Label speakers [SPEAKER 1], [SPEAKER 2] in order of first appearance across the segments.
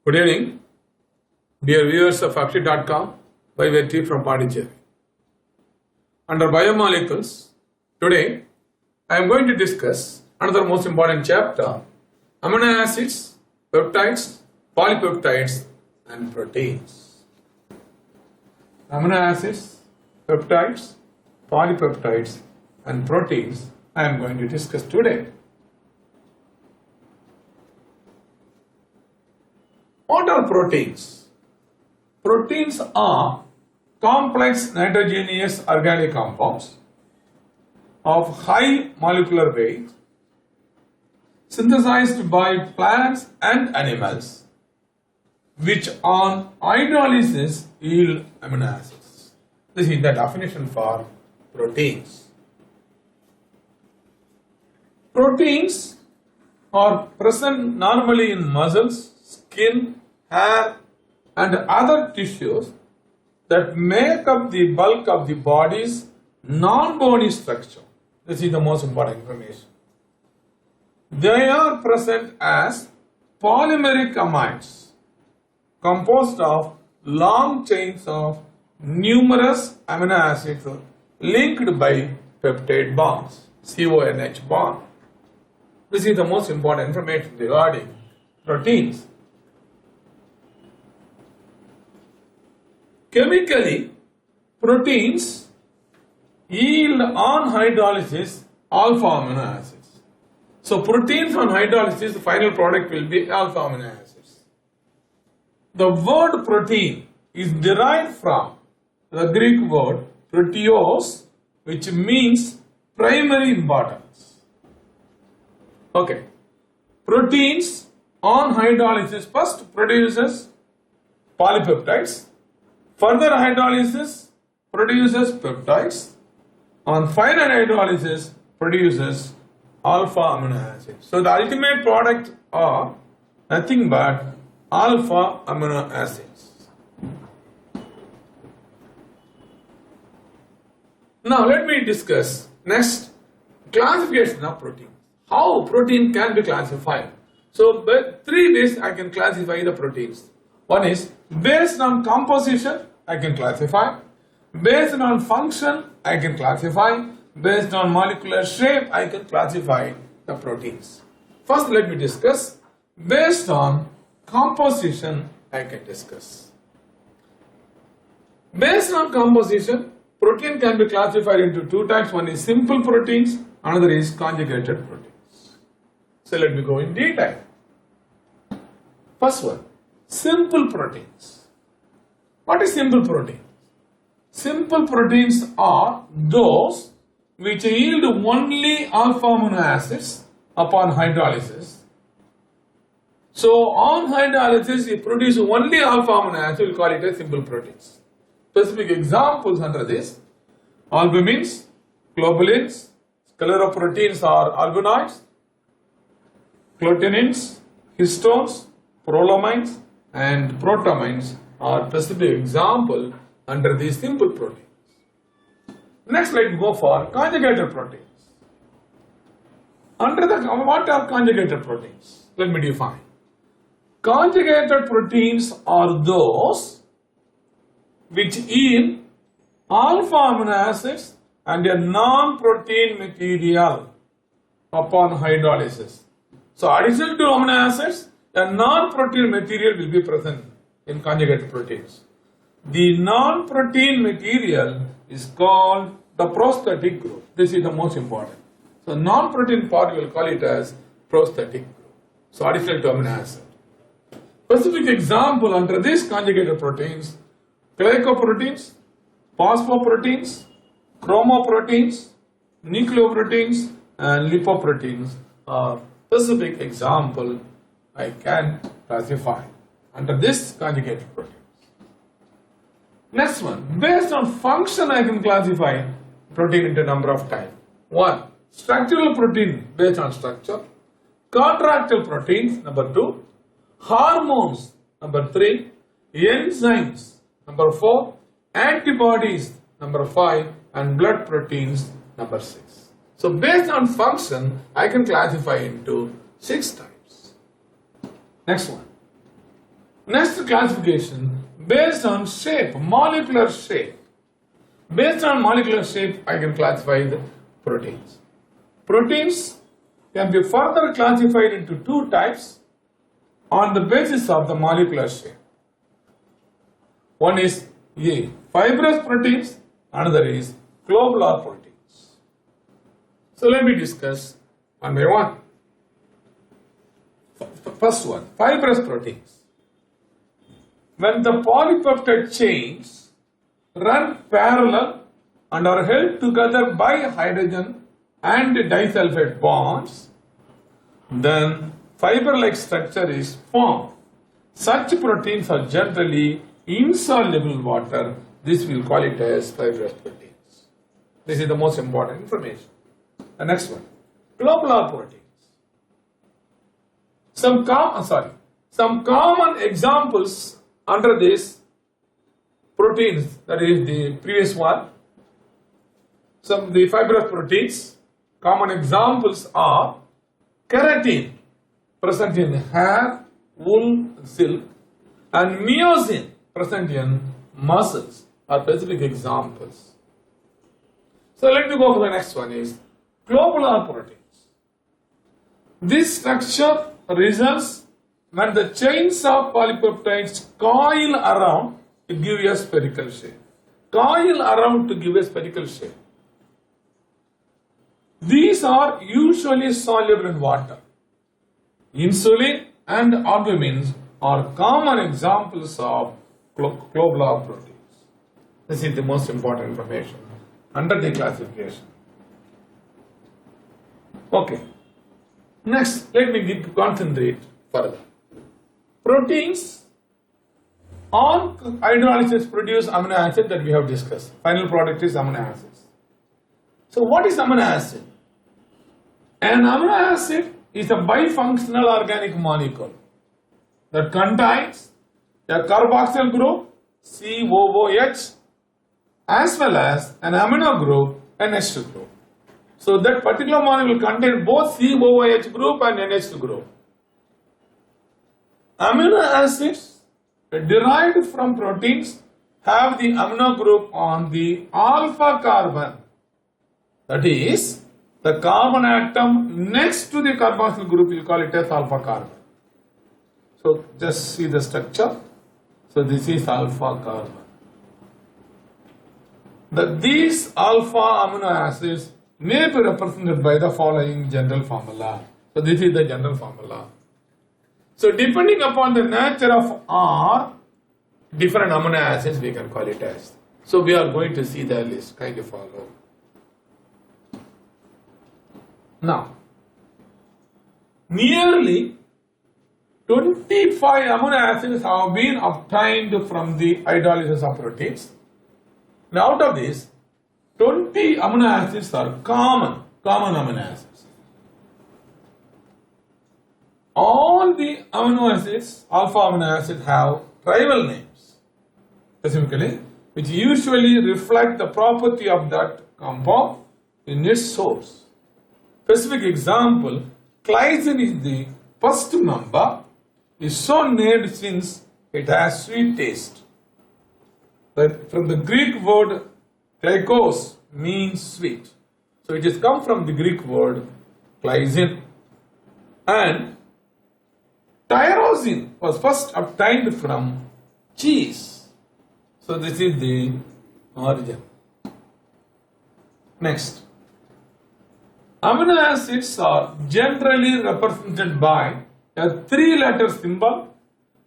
[SPEAKER 1] Good evening, dear viewers of Akshi.com, by Vetri from Pondicherry. Under Biomolecules, today I am going to discuss another most important chapter, amino acids, peptides, polypeptides and proteins. Amino acids, peptides, polypeptides and proteins I am going to discuss today. What are proteins? Proteins are complex nitrogenous organic compounds of high molecular weight synthesized by plants and animals which on hydrolysis yield amino acids. This is the definition for proteins. Proteins are present normally in muscles, skin, hair and other tissues that make up the bulk of the body's non-bony structure. This is the most important information. They are present as polymeric amides composed of long chains of numerous amino acids linked by peptide bonds, CONH bond. This is the most important information regarding proteins. Chemically, proteins yield on hydrolysis alpha amino acids. So proteins on hydrolysis, the final product will be alpha amino acids. The word protein is derived from the Greek word proteos, which means primary importance. Okay. Proteins on hydrolysis first produces polypeptides. Further hydrolysis produces peptides. On final hydrolysis produces alpha amino acids. So the ultimate product are nothing but alpha amino acids. Now let me discuss next classification of protein. How protein can be classified. So by three ways I can classify the proteins. One is based on composition I can classify, based on function I can classify, based on molecular shape I can classify the proteins. First let me discuss based on composition I can discuss. Based on composition, protein can be classified into two types. One is simple proteins, another is conjugated proteins. So let me go in detail. First one, simple proteins. What is simple protein? Simple proteins are those which yield only alpha amino acids upon hydrolysis. So on hydrolysis, if produce only alpha amino acids, we call it as simple proteins. Specific examples under this: albumins, globulins, scleroproteins are albinoids, glutenins, histones, prolamines and protamines are specific example under these simple proteins. Next, let's go for conjugated proteins. Under the what are conjugated proteins? Let me define. Conjugated proteins are those which yield alpha amino acids and a non-protein material upon hydrolysis. So additional to amino acids, a non-protein material will be present in conjugated proteins. The non-protein material is called the prosthetic group. This is the most important. So non-protein part we will call it as prosthetic group. So additional to amino acid. Specific example under these conjugated proteins: glycoproteins, phosphoproteins, chromoproteins, nucleoproteins and lipoproteins are specific example I can classify under this conjugated proteins. Next one, based on function I can classify protein into number of types. One, structural protein based on structure, contractile proteins number 2, hormones number 3, enzymes number 4, antibodies number 5 and blood proteins number 6. So based on function I can classify into 6 types. Next one. Next classification, based on shape, molecular shape. Based on molecular shape, I can classify the proteins. Proteins can be further classified into two types on the basis of the molecular shape. One is A, fibrous proteins, another is globular proteins. So let me discuss one by one. First one, fibrous proteins. When the polypeptide chains run parallel and are held together by hydrogen and disulfide bonds, then fiber-like structure is formed. Such proteins are generally insoluble in water. This we will call it as fibrous proteins. This is the most important information. The next one, globular proteins. Some common examples under this proteins, that is the previous one. Some of the fibrous proteins, common examples are keratin, present in hair, wool, silk, and myosin, present in muscles, are specific examples. So let me go for the next one is globular proteins. This structure results when the chains of polypeptides coil around to give a spherical shape. Coil around to give a spherical shape. These are usually soluble in water. Insulin and albumins are common examples of globular proteins. This is the most important information under the classification. Okay. Next, let me concentrate further. Proteins on hydrolysis produce amino acid that we have discussed. Final product is amino acids. So what is amino acid? An amino acid is a bifunctional organic molecule that contains a carboxyl group COOH as well as an amino group NH2 group. So that particular molecule contains both COOH group and NH2 group. Amino acids derived from proteins have the amino group on the alpha carbon. That is, the carbon atom next to the carboxyl group, you call it as alpha carbon. So just see the structure. So this is alpha carbon. These alpha amino acids may be represented by the following general formula. So this is the general formula. So depending upon the nature of R, different amino acids we can call it as. So we are going to see the list kind of follow. Now, nearly 25 amino acids have been obtained from the hydrolysis of proteins. Now out of this, 20 amino acids are common amino acids. All the amino acids, alpha amino acids, have tribal names, specifically, which usually reflect the property of that compound in its source. Specific example, glycine is the first member, is so named since it has sweet taste. But from the Greek word glycos means sweet. So it has come from the Greek word glycine. And tyrosine was first obtained from cheese. So this is the origin. Next. Amino acids are generally represented by a 3-letter symbol,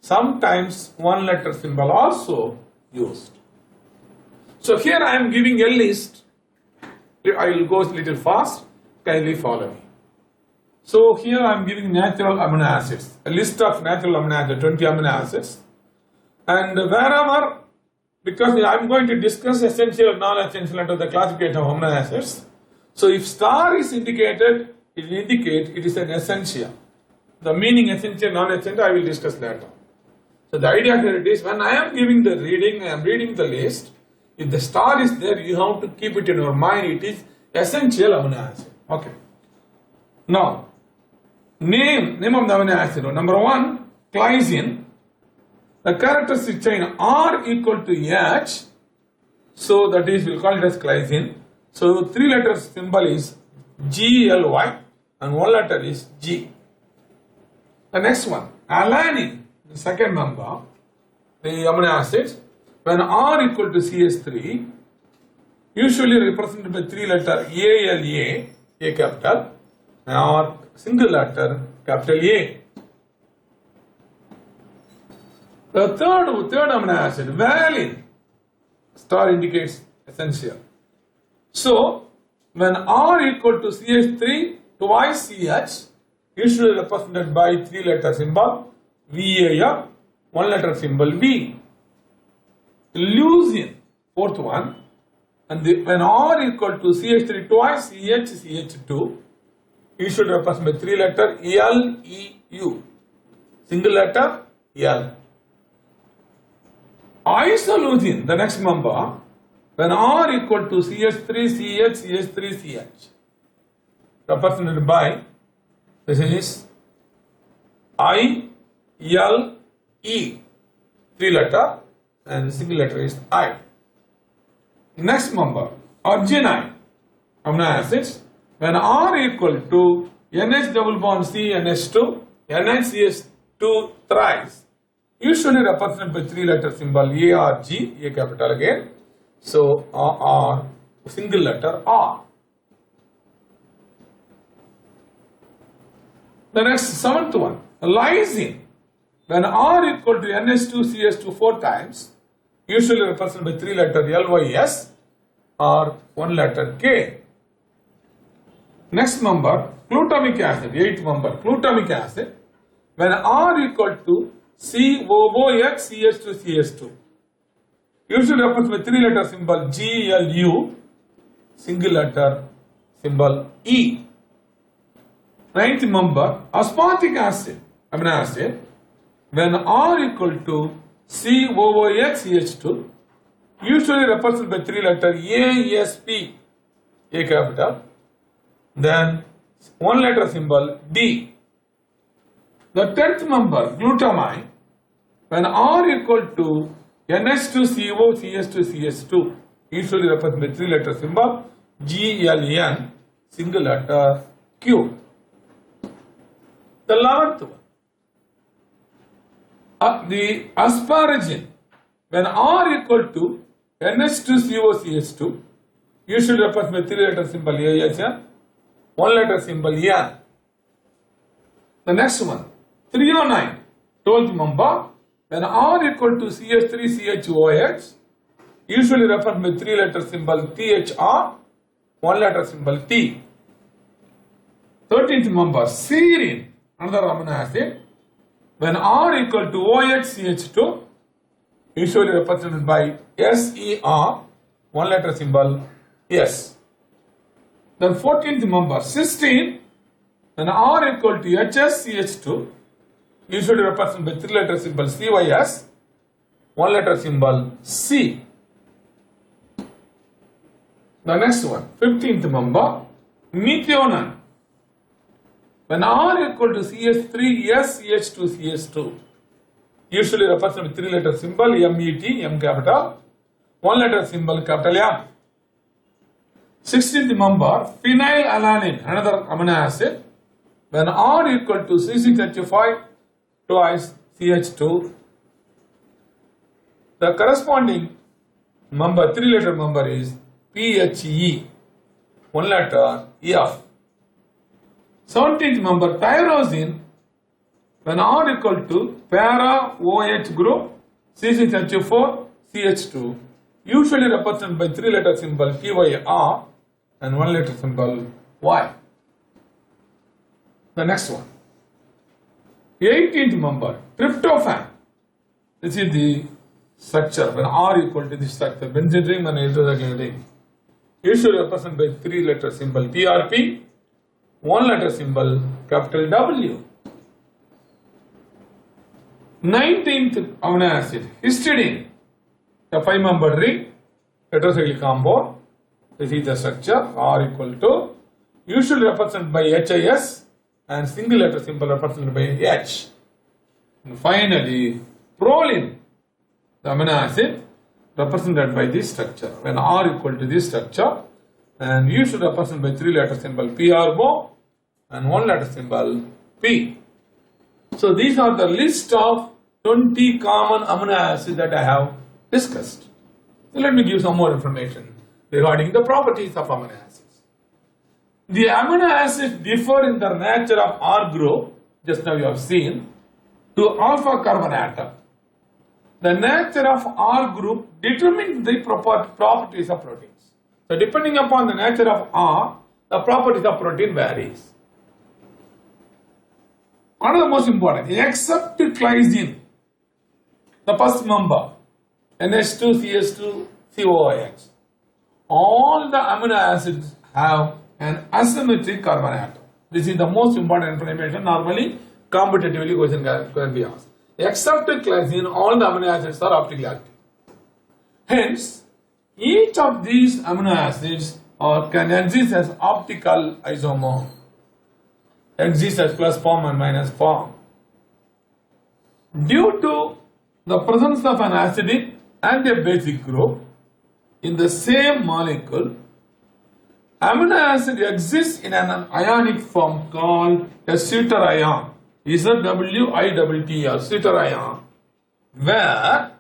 [SPEAKER 1] sometimes 1-letter symbol also used. So here I am giving a list. I will go a little fast, kindly follow me. So here I am giving natural amino acids, a list of natural amino acids, 20 amino acids. And wherever, because I am going to discuss essential and non-essential under the classification of amino acids. So if star is indicated, it will indicate it is an essential. The meaning essential, non-essential, I will discuss later. So the idea here is when I am giving the reading, I am reading the list. If the star is there, you have to keep it in your mind. It is essential amino acid. Okay. Now, name of the amino acid. Number 1, glycine. The characteristic chain R equal to H, so that is, we'll call it as glycine. So 3 letters symbol is GLY and 1 letter is G. The next one, alanine, the second number, the amino acids, when R equal to CH3, usually represented by 3 letter ALA, A capital, or single letter capital A. The third amino acid, valine, star indicates essential. So, when R equal to CH3 twice CH, usually represented by 3 letter symbol VAF, 1 letter symbol V. Leucine, fourth one, and when R equal to CH3 twice CH, CH2, usually represented by 3 letter LEU, single letter L. Isoleucine, the next member, when R equal to CH3, CH, CH3, CH, represented by, this is I, L, E, 3 letter, and single letter is I. Next member, arginine, amino acids, when R equal to NH double bond C, NH2, NHCH2 thrice, usually represented by 3 letter symbol A or G, A capital again. So R, single letter R. The next 7th one, lysine. When R equal to NH2 CH2 4 times, usually represented by 3 letter LYS or 1 letter K. Next member, glutamic acid, 8th member, glutamic acid. When R equal to COOH CH2 CH2, usually represented by 3 letter symbol GLU, single letter symbol E. 9th member, aspartic acid, amino acid. When R equal to COOH CH2, usually represented by 3 letter ASP, A capital, then 1 letter symbol D. The 10th member, glutamine, when R equal to NH2CO CH2CH2, usually represented by 3 letter symbol GLN, single letter Q. The 11th one, the asparagine, when R equal to NH2CO CH2, usually represented by 3 letter symbol AHN, 1 letter symbol N. The next one, 309, 12th member, when R equal to CH3CHOH, usually referred by 3 letter symbol THR, 1 letter symbol T. 13th member, serine, another amino acid, when R equal to OHCH2, usually represented by SER, 1 letter symbol S. Then 14th member, cysteine, when R equal to HSCH2, usually represented by 3 letter symbol CYS, 1 letter symbol C. The next one, 15th member, methionine. When R equal to CH3S CH2 CH2, usually represented by 3 letter symbol MET, M capital, 1 letter symbol capital M. 16th member, phenylalanine, another amino acid. When R equal to C6H5 twice CH2, the corresponding member, 3 letter member is PHE, 1 letter EF. 17th member, tyrosine, when R equal to para OH group C6H4 CH2, usually represented by 3 letter symbol TYR and 1 letter symbol Y. The next one, 18th member, tryptophan. This is the structure when R equal to this structure, benzene ring and hydroxyl ring, usually represented by 3 letter symbol TRP, 1 letter symbol capital W. 19th amino acid, histidine, a 5-member ring, heterocyclic compound. This is the structure, R equal to, usually represented by HIS and single letter symbol represented by H. And finally, proline, the amino acid represented by this structure. When R equal to this structure, and you should represent by 3 letter symbol PRO and 1 letter symbol P. So these are the list of 20 common amino acids that I have discussed. So let me give some more information regarding the properties of amino acids. The amino acids differ in the nature of R group, just now you have seen, to alpha carbon atom. The nature of R group determines the properties of proteins. So depending upon the nature of R, the properties of protein varies. Another most important, except glycine, the first member, NH2, CH2, COOH, all the amino acids have an asymmetric carbon atom. This is the most important information. Normally, competitively question can be asked. Except glycine, all the amino acids are optically active. Hence, each of these amino acids can exist as optical isomer. Exist as plus form and minus form. Due to the presence of an acidic and a basic group in the same molecule, amino acid exists in an ionic form called a suitor ion, ZWITT, suitor ion, where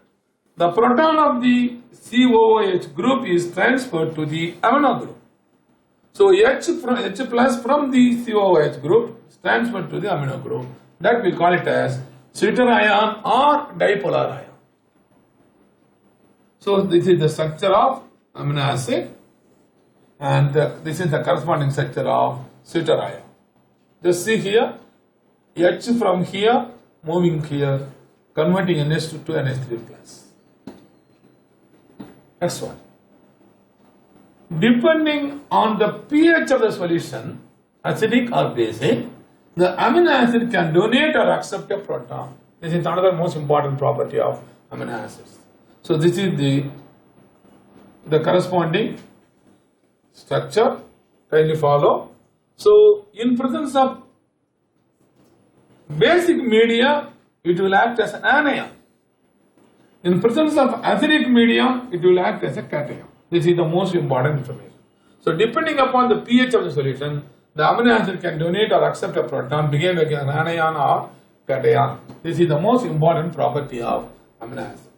[SPEAKER 1] the proton of the COOH group is transferred to the amino group. So H plus from the COOH group is transferred to the amino group. That we call it as suitor ion or dipolar ion. So this is the structure of amino acid, and this is the corresponding structure of suitor ion. Just see here, H from here moving here, converting NH2 to NH3 plus. Next one. Depending on the pH of the solution, acidic or basic, the amino acid can donate or accept a proton. This is another most important property of amino acids. So this is the corresponding structure. Kindly follow. So in presence of basic media, it will act as an anion. In presence of acidic medium, it will act as a cation. This is the most important information. So depending upon the pH of the solution, the amino acid can donate or accept a proton, behave like an anion or cation. This is the most important property of amino acids.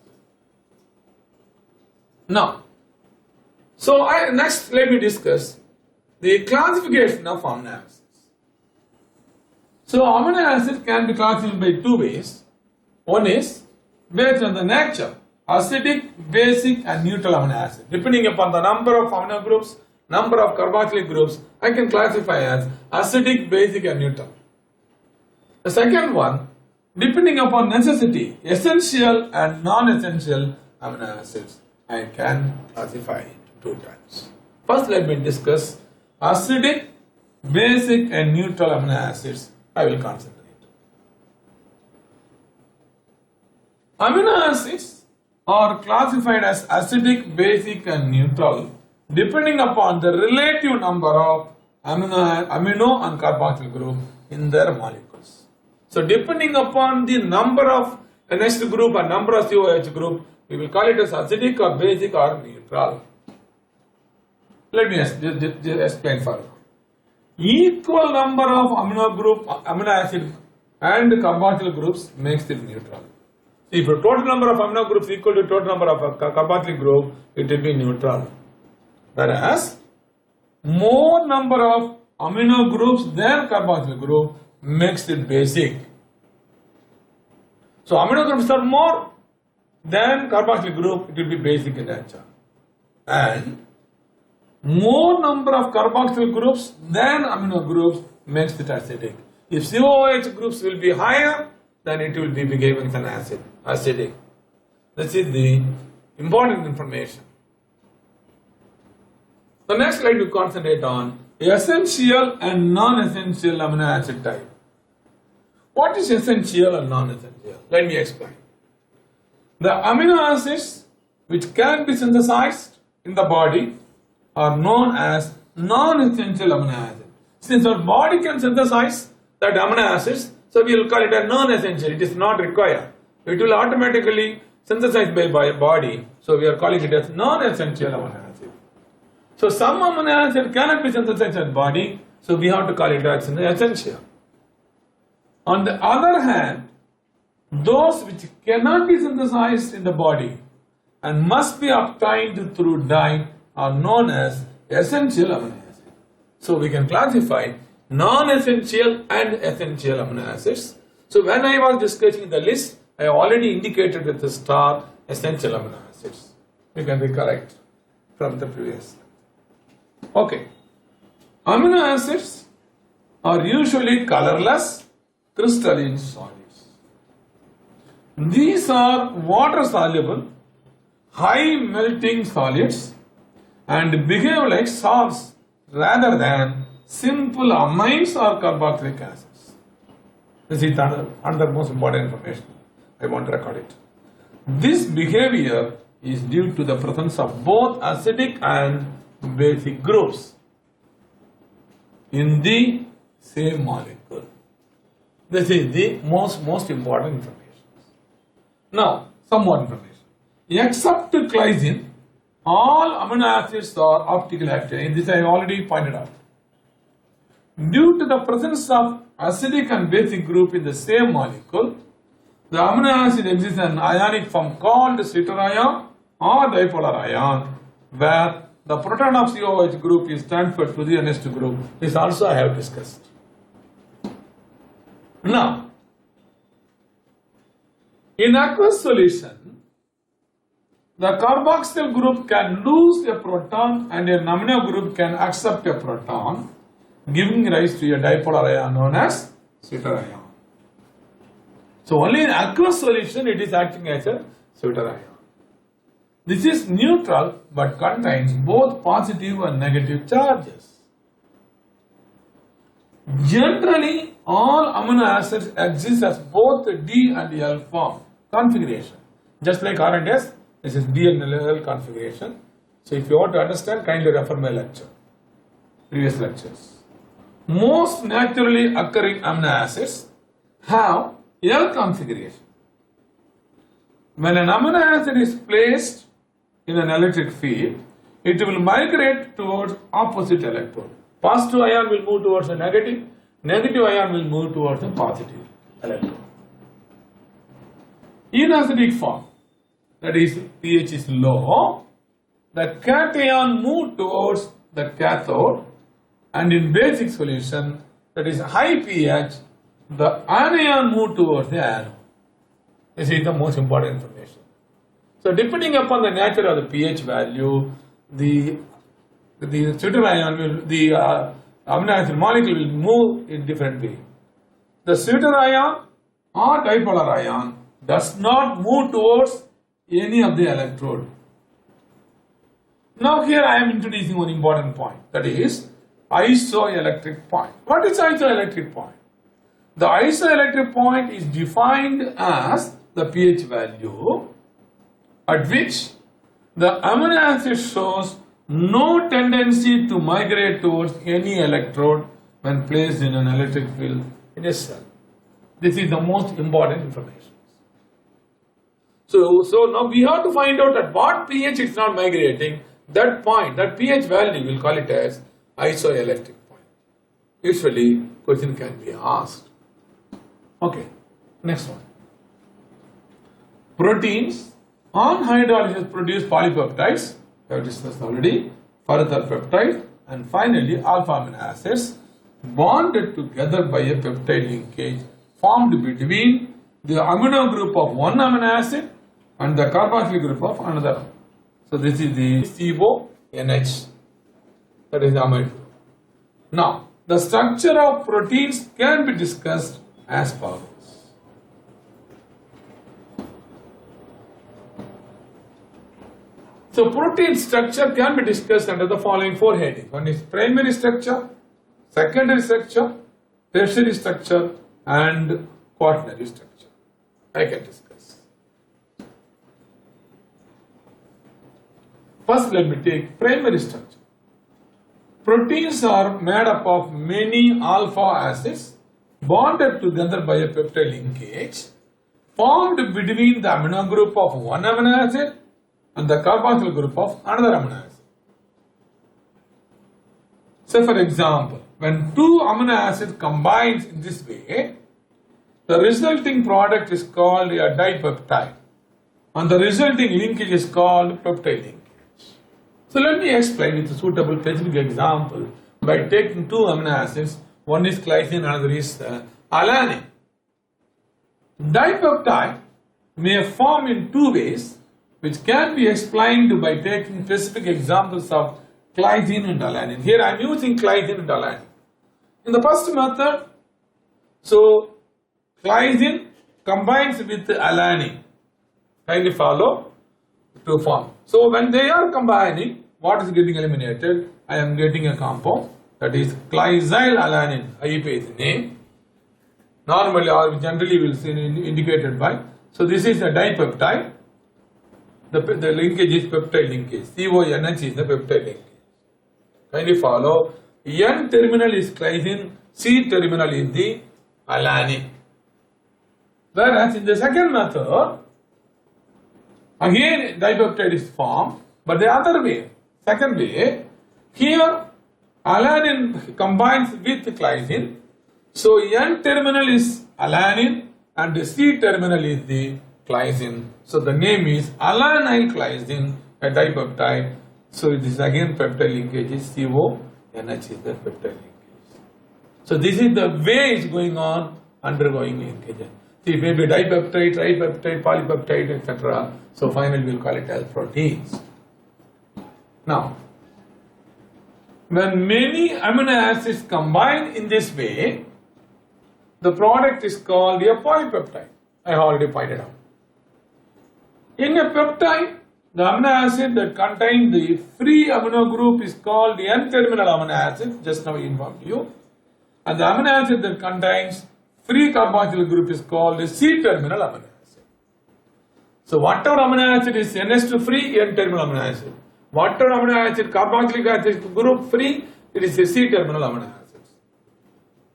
[SPEAKER 1] Now, next let me discuss the classification of amino acids. So amino acids can be classified by two ways. One is based on the nature, acidic, basic and neutral amino acid. Depending upon the number of amino groups, number of carboxylic groups, I can classify as acidic, basic and neutral. The second one, depending upon necessity, essential and non-essential amino acids, I can classify into two types. First, let me discuss acidic, basic and neutral amino acids. I will concentrate. Amino acids are classified as acidic, basic and neutral depending upon the relative number of amino and carboxyl group in their molecules. So depending upon the number of NH group and number of COH group, we will call it as acidic or basic or neutral. Let me just explain further. Equal number of amino acid and carboxyl groups makes it neutral. If the total number of amino groups is equal to total number of carboxyl group, it will be neutral. Whereas, more number of amino groups than carboxyl group makes it basic. So, amino groups are more than carboxyl group, it will be basic in nature. And more number of carboxyl groups than amino groups makes it acidic. If COOH groups will be higher, then it will be given an acidic. This is the important information. So next slide we concentrate on essential and non-essential amino acid type. What is essential and non-essential? Let me explain. The amino acids which can be synthesized in the body are known as non-essential amino acids. Since our body can synthesize that amino acids, so we will call it a non-essential. It is not required. it will automatically synthesize by body. So we are calling it as non-essential amino acid. So some amino acid cannot be synthesized at body, so we have to call it as essential. On the other hand, those which cannot be synthesized in the body and must be obtained through diet are known as essential amino acids. So we can classify non-essential and essential amino acids. So when I was discussing the list, I already indicated with the star essential amino acids. You can recollect from the previous. Okay. Amino acids are usually colorless crystalline solids. These are water soluble, high melting solids and behave like salts rather than simple amines or carboxylic acids. This is another most important information. I want to record it. This behavior is due to the presence of both acidic and basic groups in the same molecule. This is the most important information. Now, some more information. Except glycine, all amino acids are optically active. This I already pointed out. Due to the presence of acidic and basic group in the same molecule, the amino acid exists in an ionic form called sweeter ion or dipolar ion, where the proton of COH group is transferred to the next group. This also I have discussed. Now, in aqueous solution, the carboxyl group can lose a proton and an amino group can accept a proton, giving rise to a dipolar ion known as sweeter ion. So only in aqueous solution it is acting as a sweeter ion. This is neutral but contains both positive and negative charges. Generally, all amino acids exist as both D and L form configuration. Just like R and S, this is D and L configuration. So if you want to understand, kindly refer my lecture, previous lectures. Most naturally occurring amino acids have L configuration. When an amino acid is placed in an electric field, it will migrate towards opposite electrode. Positive ion will move towards the negative, negative ion will move towards the positive electrode. In acidic form, that is pH is low, the cation move towards the cathode, and in basic solution, that is high pH, the anion move towards the anode. This is the most important information. So depending upon the nature of the pH value, the sweeter ion will, the amino acid molecule will move in different way. The sweeter ion or dipolar ion does not move towards any of the electrode. Now here I am introducing one important point, that is isoelectric point. What is isoelectric point? The isoelectric point is defined as the pH value at which the amino acid shows no tendency to migrate towards any electrode when placed in an electric field in a cell. This is the most important information. So now we have to find out at what pH it's not migrating. That point, that pH value, we'll call it as isoelectric point. Usually, question can be asked. Okay, next one. Proteins on hydrolysis produce polypeptides. We have discussed already. Further peptides, and finally alpha amino acids bonded together by a peptide linkage formed between the amino group of one amino acid and the carboxyl group of another. So this is the CONH, that is the amide group. Now, the structure of proteins can be discussed as follows. So protein structure can be discussed under the following four headings. One is primary structure, secondary structure, tertiary structure, and quaternary structure. I can discuss. First, let me take primary structure. Proteins are made up of many alpha acids bonded together by a peptide linkage, formed between the amino group of one amino acid and the carboxyl group of another amino acid. So for example, when two amino acids combines in this way, the resulting product is called a dipeptide and the resulting linkage is called peptide linkage. So let me explain with a suitable specific example by taking two amino acids, one is glycine, another is alanine. Dipeptide may form in two ways, which can be explained by taking specific examples of glycine and alanine. Here I am using glycine and alanine. In the first method, so glycine combines with alanine. Kindly follow to form. So when they are combining, what is getting eliminated? I am getting a compound that is glycyl alanine. IP is name. Normally or generally will see indicated by. So this is a dipeptide. The linkage is peptide linkage. CONH is the peptide linkage. Kindly follow. N terminal is glycine, C terminal is the alanine. Whereas in the second method, again dipeptide is formed, but the other way, second way, here alanine combines with glycine, so N terminal is alanine and the C terminal is the glycine. So the name is alanyl glycine, a dipeptide. So it is again peptide linkage is CONH is the peptide linkage. So this is the way it's going on, undergoing linkage. See, maybe dipeptide, tripeptide, polypeptide, etc. So finally we'll call it as proteins. Now, when many amino acids combine in this way, the product is called a polypeptide. I already pointed out. In a peptide, the amino acid that contains the free amino group is called the N-terminal amino acid, just now I informed you. And the amino acid that contains free carboxyl group is called the C-terminal amino acid. So whatever amino acid is NH2 free, N-terminal amino acid. Whatever amino acid carboxylic acid group free, it is a C-terminal amino acid.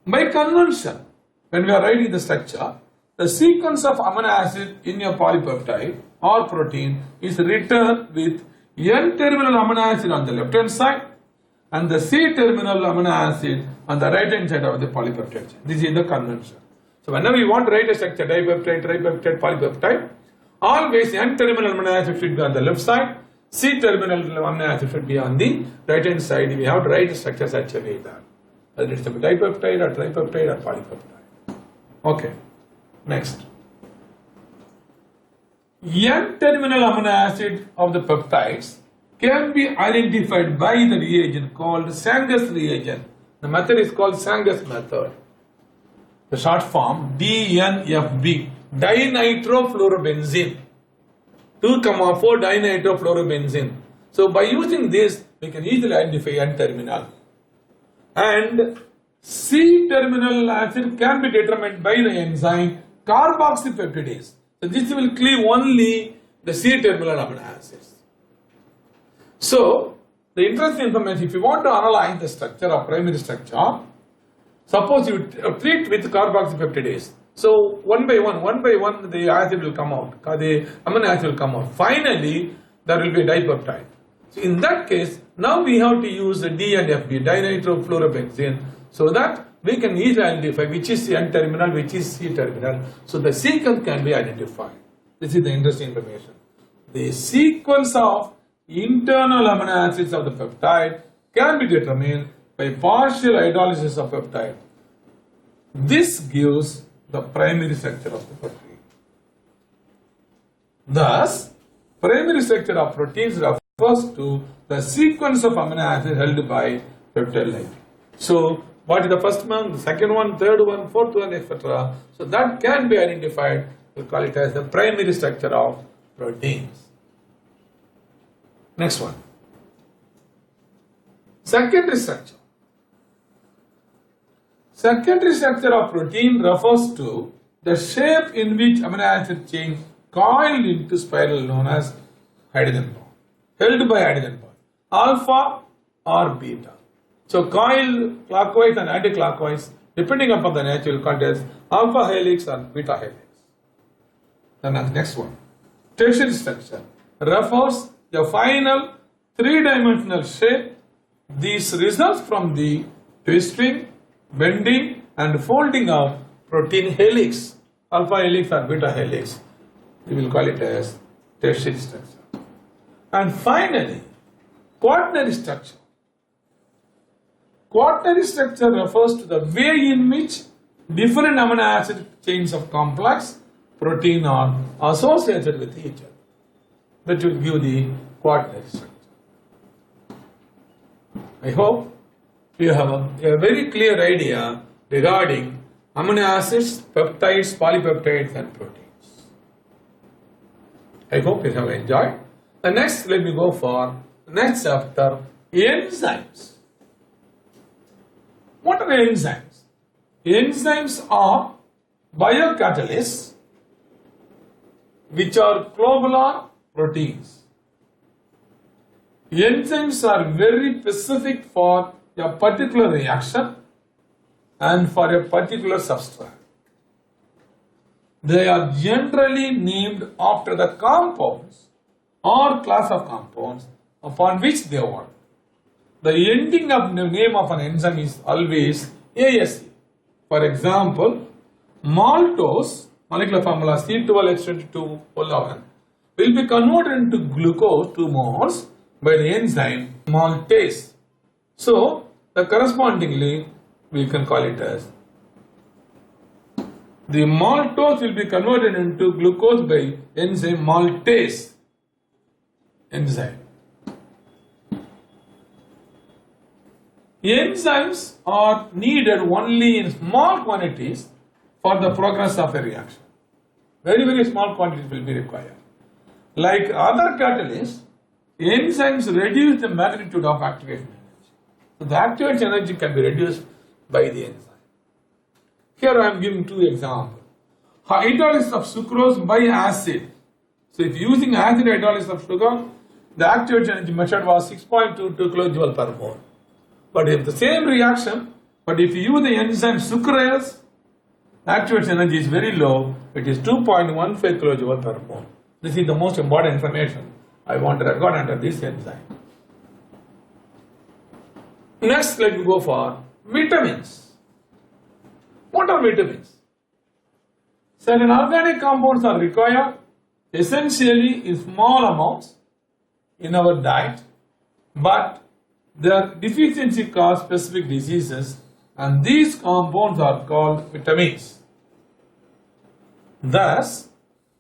[SPEAKER 1] By convention, when we are writing the structure, the sequence of amino acid in a polypeptide or protein is written with N-terminal amino acid on the left hand side and the C-terminal amino acid on the right hand side of the polypeptide. This is the convention. So whenever you want to write a structure, dipeptide, tripeptide, polypeptide, always N-terminal amino acid should be on the left side, C-terminal amino acid should be on the right hand side. We have to write the structure such a way that whether it's a dipeptide or tripeptide or polypeptide. Okay, next. N-terminal amino acid of the peptides can be identified by the reagent called Sanger's reagent. The method is called Sanger's method. The short form DNFB, dinitrofluorobenzene. 2,4 dinitrofluorobenzene. So by using this, we can easily identify N-terminal. And C-terminal acid can be determined by the enzyme carboxypeptidase. So this will cleave only the C-terminal amino acids. So the interesting information, if you want to analyze the structure of primary structure, suppose you treat with carboxypeptidase. So one by one the acid will come out, the amino acid will come out. Finally, there will be a dipeptide. So in that case, now we have to use the D and FB, dinitrofluorobenzene, so that we can easily identify which is N-terminal, which is C-terminal. So the sequence can be identified. This is the interesting information. The sequence of internal amino acids of the peptide can be determined by partial hydrolysis of peptide. This gives the primary structure of the protein. Thus, primary structure of proteins refers to the sequence of amino acids held by peptide ligand. So, what is the first one, the second one, third one, fourth one, etc. So that can be identified. We call it as the primary structure of proteins. Next one. Secondary structure. Secondary structure of protein refers to the shape in which amino acid chain coiled into spiral known as hydrogen bond, held by hydrogen bond, alpha or beta. So coil clockwise and anti-clockwise, depending upon the nature, will call it as alpha helix or beta helix. The next one. Tertiary structure refers a final three-dimensional shape. This results from the twisting, bending and folding of protein helix, alpha helix or beta helix. We will call it as tertiary structure. And finally, quaternary structure. Quaternary structure refers to the way in which different amino acid chains of complex protein are associated with each other. That will give the quaternary structure. I hope you have a very clear idea regarding amino acids, peptides, polypeptides and proteins. I hope you have enjoyed. The next, let me go for the next chapter, enzymes. What are enzymes? Enzymes are biocatalysts which are globular proteins. Enzymes are very specific for a particular reaction and for a particular substrate. They are generally named after the compounds or class of compounds upon which they work. The ending of the name of an enzyme is always ASE. For example, maltose, molecular formula C12H22O11, will be converted into glucose 2 moles by the enzyme maltase. So, correspondingly, we can call it as the maltose will be converted into glucose by enzyme maltase enzyme. Enzymes are needed only in small quantities for the progress of a reaction. Very, very small quantities will be required. Like other catalysts, enzymes reduce the magnitude of activation energy. So the activation energy can be reduced by the enzyme. Here I am giving 2 examples. Hydrolysis of sucrose by acid. So if using acid hydrolysis of sugar, the activation energy measured was 6.22 kJ per mole. But if the same reaction, but if you use the enzyme sucrase, activation energy is very low. It is 2.15 kJ per mole. This is the most important information I want to record under this enzyme. Next, let me go for vitamins. What are vitamins? Certain organic compounds are required essentially in small amounts in our diet, but their deficiency causes specific diseases, and these compounds are called vitamins. Thus,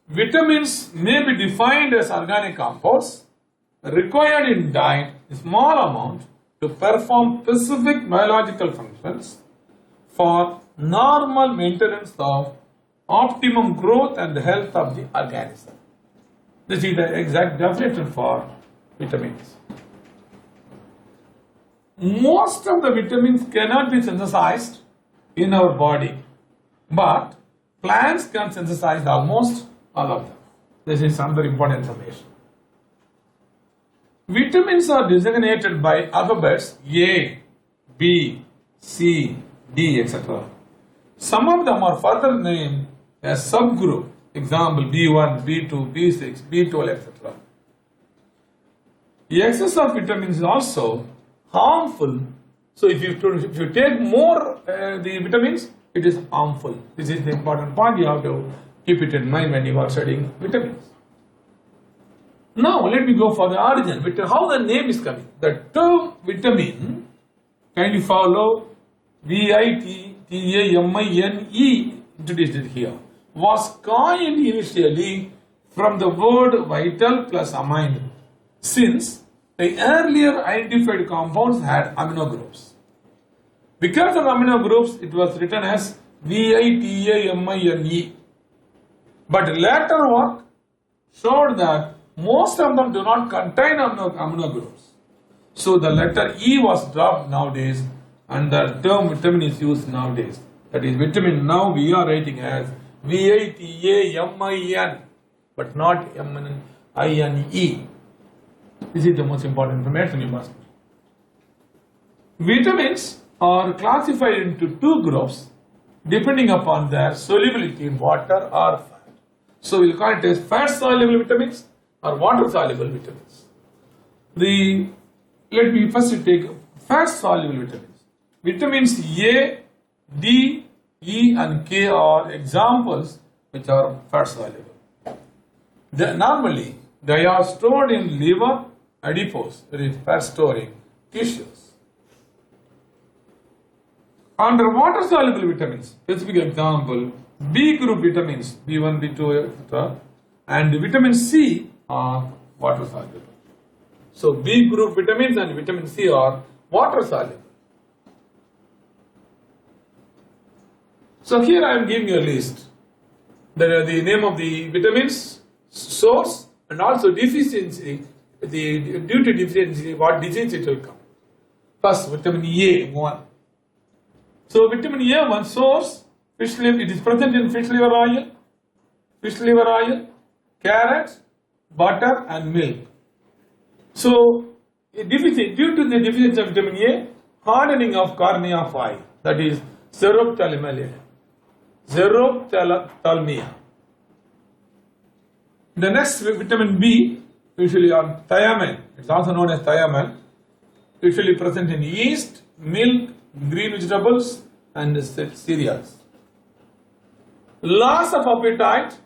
[SPEAKER 1] vitamins may be defined as organic compounds required in diet in small amount to perform specific biological functions for normal maintenance of optimum growth and health of the organism. This is the exact definition for vitamins. Most of the vitamins cannot be synthesized in our body, but plants can synthesize almost all of them. This is some very important information. Vitamins are designated by alphabets A, B, C, D, etc. Some of them are further named as subgroup, example B1, B2, B6, B12, etc. The excess of vitamins is also harmful. So if you take more the vitamins, it is harmful. This is the important point. You have to keep it in mind when you are studying vitamins. Now let me go for the origin. How the name is coming. The term vitamin, can you follow? VITAMINE introduced it here, was coined initially from the word vital plus amine, since the earlier identified compounds had amino groups. Because of amino groups, it was written as VITAMINE. But later work showed that most of them do not contain amino groups. So the letter E was dropped nowadays and the term vitamin is used nowadays. That is vitamin, now we are writing as VITAMIN, but not MINE. This is the most important information you must know. Vitamins are classified into 2 groups depending upon their solubility in water or fat. So we'll call it as fat soluble vitamins or water soluble vitamins. Let me first take fat soluble vitamins. Vitamins A, D, E and K are examples which are fat soluble. Normally they are stored in liver, adipose, that is fat storing tissues. Under water soluble vitamins, specific example, B group vitamins, B1, B2, etc. and vitamin C are water soluble. So B group vitamins and vitamin C are water soluble. So here I am giving you a list. There are the name of the vitamins, source and also deficiency, due to deficiency what disease it will come. First vitamin A1. So vitamin A1 source, fish liver, it is present in fish liver oil, carrots, butter and milk. So due to the deficiency of vitamin A, hardening of cornea of eye, that is xerophthalmia. The next vitamin B, usually on thiamine, it's also known as thiamine, usually present in yeast, milk, green vegetables and cereals. Loss of appetite,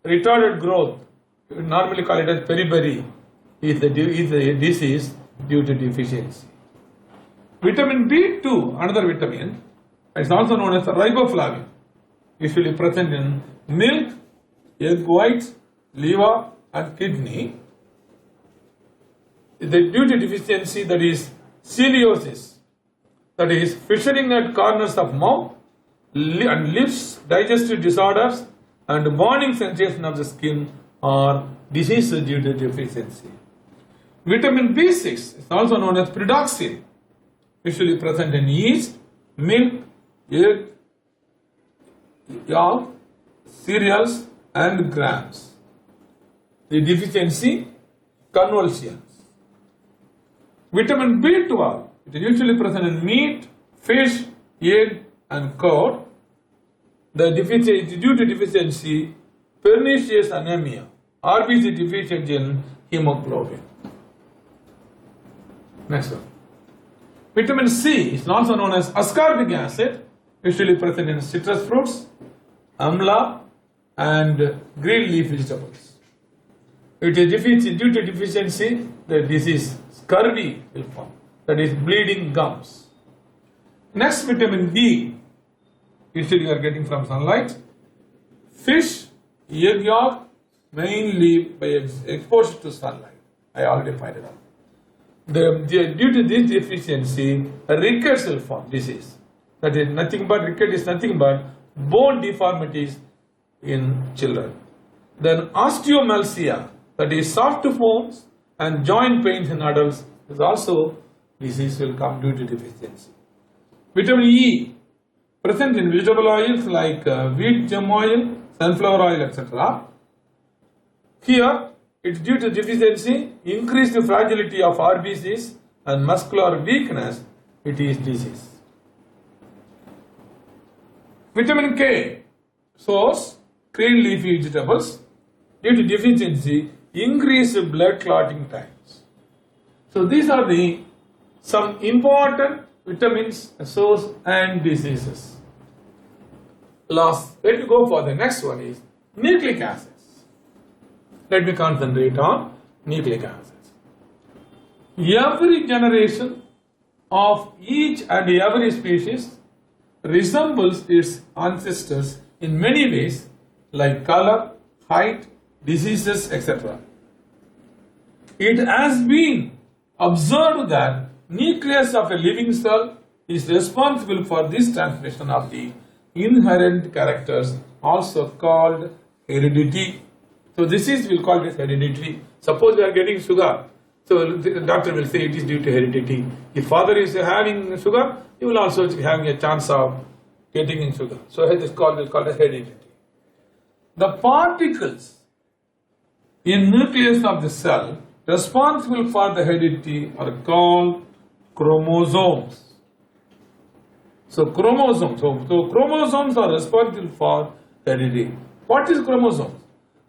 [SPEAKER 1] retarded growth, we normally call it as beriberi, is a disease due to deficiency. Vitamin B2, another vitamin, is also known as riboflavin, usually present in milk, egg whites, liver and kidney. Due to deficiency, that is ciliosis, that is fissuring at corners of mouth and lips, digestive disorders and burning sensation of the skin are diseases due to deficiency. Vitamin B6 is also known as pyridoxine, usually present in yeast, milk, egg, yolk, cereals and grams. The deficiency, convulsions. Vitamin B12, it is usually present in meat, fish, egg and curd. The deficiency, due to deficiency, pernicious anemia, RBC deficiency in hemoglobin. Next one. Vitamin C is also known as ascorbic acid, usually present in citrus fruits, amla and green leaf vegetables. It is due to deficiency, the disease scurvy will form, that is bleeding gums. Next, vitamin D, usually you are getting from sunlight, fish, egg yolk, mainly by exposure to sunlight. I already pointed out. Due to this deficiency, rickets will form, disease. That is nothing but, ricket is nothing but bone deformities in children. Then osteomalcia, that is soft bones and joint pains in adults, is also disease will come due to deficiency. Vitamin E, present in vegetable oils like wheat germ oil, sunflower oil, etc. Here, it's due to deficiency, increased fragility of RBCs and muscular weakness, it is disease. Vitamin K, source, green leafy vegetables, due to deficiency, increased blood clotting times. So these are some important vitamins, source and diseases. Last, let me go for the next one is nucleic acids. Let me concentrate on nucleic acids. Every generation of each and every species resembles its ancestors in many ways, like color, height, diseases, etc. It has been observed that nucleus of a living cell is responsible for this transmission of the inherent characters, also called heredity. So this is, we'll call this hereditary. Suppose we are getting sugar, so the doctor will say it is due to heredity. If father is having sugar, he will also be having a chance of getting in sugar. So this we'll call it heredity. The particles in nucleus of the cell responsible for the heredity are called chromosomes. So chromosomes are responsible for heredity. What is chromosomes?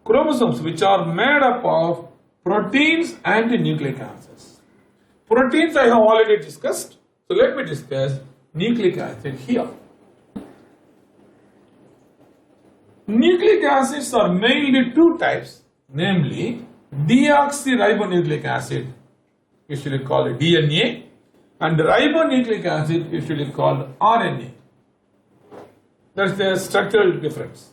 [SPEAKER 1] chromosomes which are made up of proteins and nucleic acids. Proteins I have already discussed, so let me discuss nucleic acid here. Nucleic acids are mainly two types, namely deoxyribonucleic acid, usually called DNA, and ribonucleic acid, usually called RNA. That's the structural difference.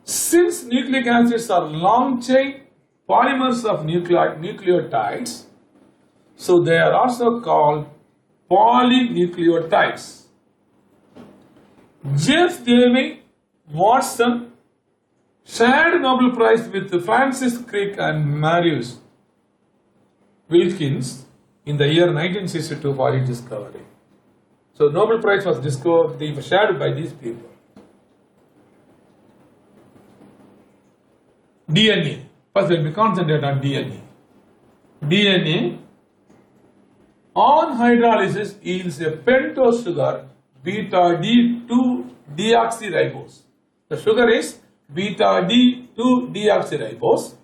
[SPEAKER 1] Since nucleic acids are long chain polymers of nucleotides, so they are also called polynucleotides. James Davy Watson shared Nobel Prize with Francis Crick and Marius Wilkins in the year 1962 for its discovery. So Nobel Prize was shared by these people. DNA. First let me concentrate on DNA. DNA on hydrolysis yields a pentose sugar beta D2 deoxyribose. The sugar is beta D2 deoxyribose,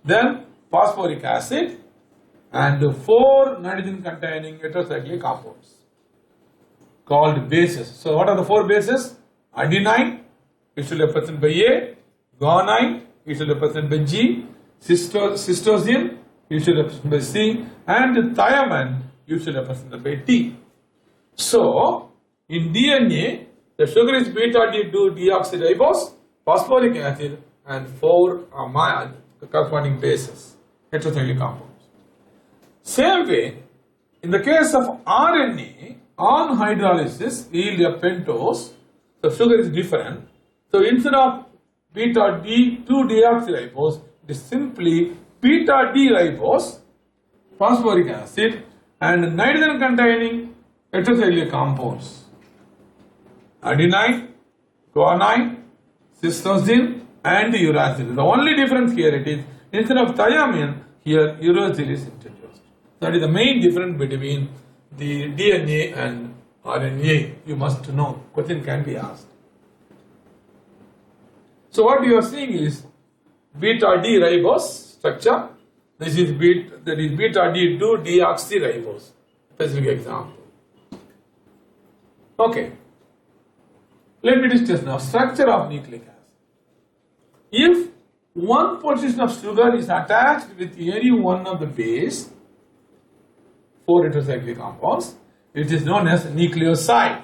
[SPEAKER 1] then phosphoric acid and 4 nitrogen containing heterocyclic compounds called bases. So what are the 4 bases? Adenine, usually represented by A, guanine, usually represented by G, cytosine, usually represented by C, and thymine, usually represented by T. So in DNA, the sugar is beta D2 deoxyribose, phosphoric acid, and 4 amine corresponding bases, heterocyclic compounds. Same way, in the case of RNA, on hydrolysis yield a pentose, the sugar is different. So instead of beta D2 deoxyribose, it is simply beta D ribose, phosphoric acid, and nitrogen containing heterocyclic compounds. Adenine, guanine, cytosine, and uracil. The only difference here it is, instead of thiamine, here uracil is introduced. That is the main difference between the DNA and RNA. You must know. Question can be asked. So what you are seeing is beta D ribose structure. This is beta D2 deoxyribose. Specific example. Okay. Let me discuss now structure of nucleic acid. If one position of sugar is attached with any one of the base, 4 heterocyclic compounds, it is known as nucleoside.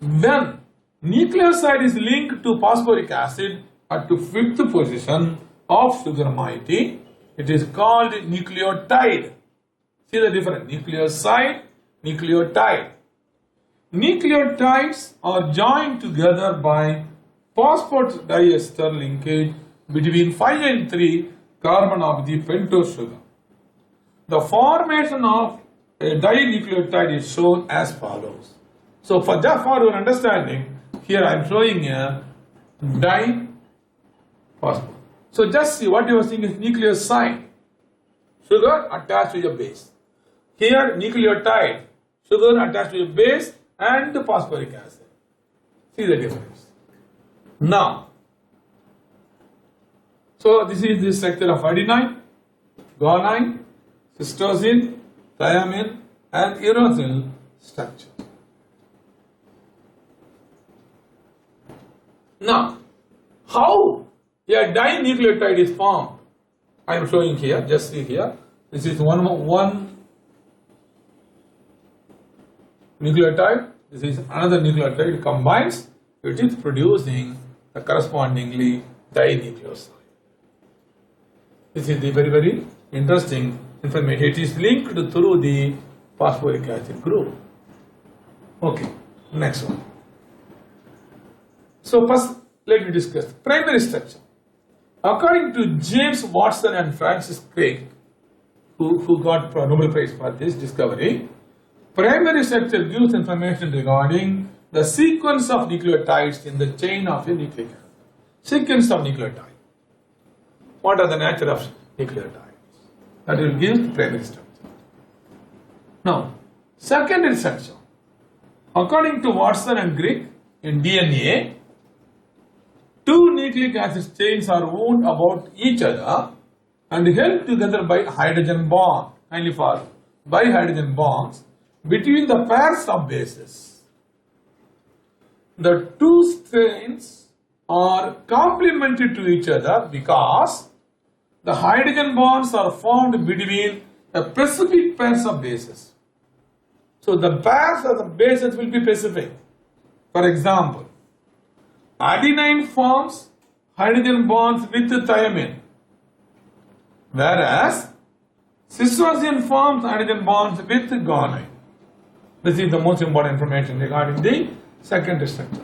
[SPEAKER 1] When nucleoside is linked to phosphoric acid at the 5th position of sugar moiety, it is called nucleotide. See the difference? Nucleoside, nucleotide. Nucleotides are joined together by phosphodiester linkage between 5 and 3 carbon of the pentose sugar. The formation of a dinucleotide is shown as follows. So for your understanding, here I am showing a diphosphate. So just see what you are seeing is nucleoside, sugar attached to a base. Here nucleotide, sugar attached to a base and the phosphoric acid. See the difference. Now, so this is the structure of adenine, guanine, cytosine, thymine, and uracil structure. Now, how a dinucleotide is formed? I am showing here. Just see here. This is one nucleotide. This is another nucleotide. It combines. It is producing the correspondingly dinucleoside. This is the very interesting information. It is linked through the phosphoric acid group. Okay, next one. So first, let me discuss primary structure. According to James Watson and Francis Crick, who got Nobel Prize for this discovery, primary structure gives information regarding the sequence of nucleotides in the chain of a nucleic acid. Sequence of nucleotides. What are the nature of nucleotides? That will give the primary structure. Now, secondary structure. According to Watson and Crick, in DNA, 2 nucleic acid chains are wound about each other and held together by hydrogen bond, kindly follow, by hydrogen bonds between the pairs of bases. The two strains are complementary to each other because the hydrogen bonds are formed between the specific pairs of bases. So the pairs of the bases will be specific. For example, adenine forms hydrogen bonds with thymine, whereas cytosine forms hydrogen bonds with guanine. This is the most important information regarding the secondary structure.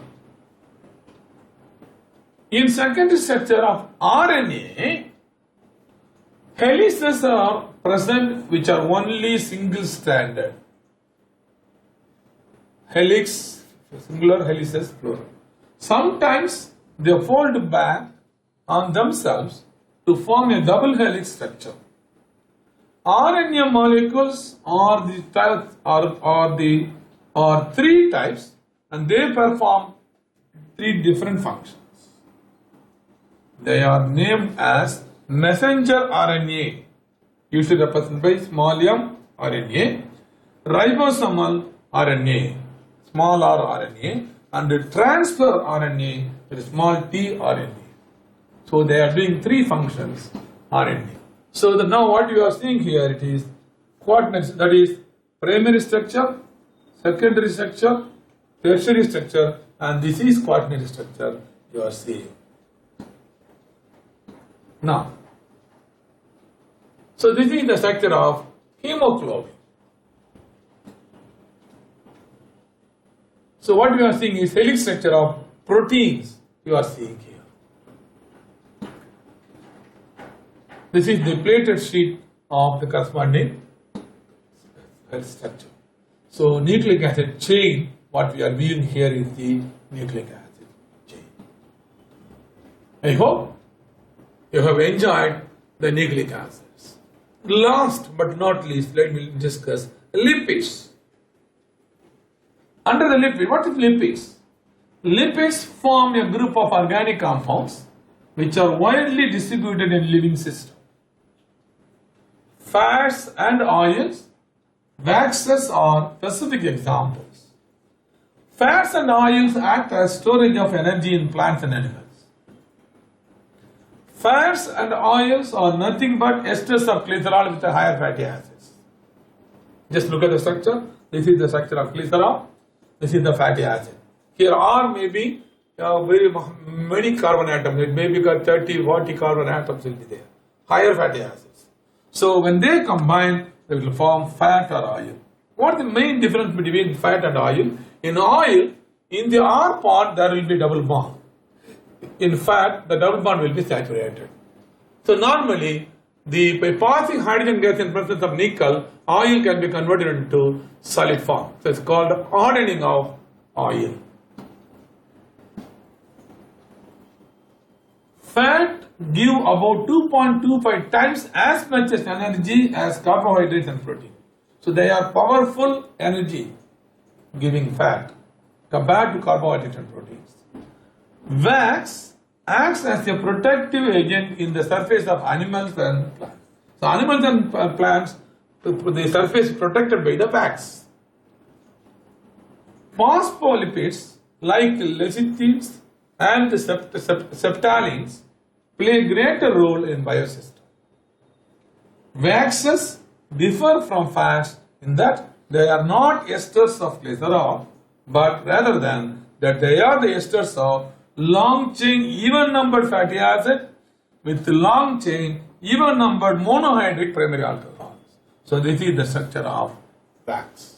[SPEAKER 1] In secondary structure of RNA, helices are present which are only single-stranded. Helix, singular, helices, plural. Sometimes they fold back on themselves to form a double helix structure. RNA molecules are the types are three types, and they perform three different functions. They are named as messenger RNA, usually represented by small m RNA, ribosomal RNA, small r RNA, and transfer RNA with small t RNA. So they are doing three functions RNA. So now what you are seeing here, it is coordinates, that is primary structure, secondary structure, tertiary structure, and this is quaternary structure you are seeing. Now, so this is the structure of hemoglobin. So what we are seeing is helix structure of proteins you are seeing here. This is the plated sheet of the corresponding structure. So nucleic acid chain, what we are viewing here is the nucleic acid chain. I hope you have enjoyed the nucleic acids. Last but not least, let me discuss lipids. Under the lipid, what is lipids? Lipids form a group of organic compounds which are widely distributed in living systems. Fats and oils, waxes are specific examples. Fats and oils act as storage of energy in plants and animals. Fats and oils are nothing but esters of glycerol with a higher fatty acids. Just look at the structure. This is the structure of glycerol. This is the fatty acid. Here R may be very many carbon atoms. It may be 30, 40 carbon atoms will be there. Higher fatty acids. So when they combine, they will form fat or oil. What is the main difference between fat and oil? In oil, in the R part, there will be double bond. In fat, the double bond will be saturated. So normally, by passing hydrogen gas in presence of nickel, oil can be converted into solid form. So it's called hardening of oil. Fat give about 2.25 times as much as energy as carbohydrates and protein. So they are powerful energy giving fat compared to carbohydrates and proteins. Wax acts as a protective agent in the surface of animals and plants. So animals and plants, the surface is protected by the wax. Phospholipids like lecithins and septalins play a greater role in biosystem. Waxes differ from fats in that they are not esters of glycerol, but rather than that they are the esters of long chain even numbered fatty acid with long chain even numbered monohydrate primary alcohols. So this is the structure of wax.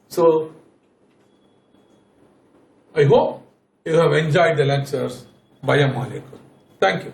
[SPEAKER 1] So I hope you have enjoyed the lectures Biomolecules. Thank you.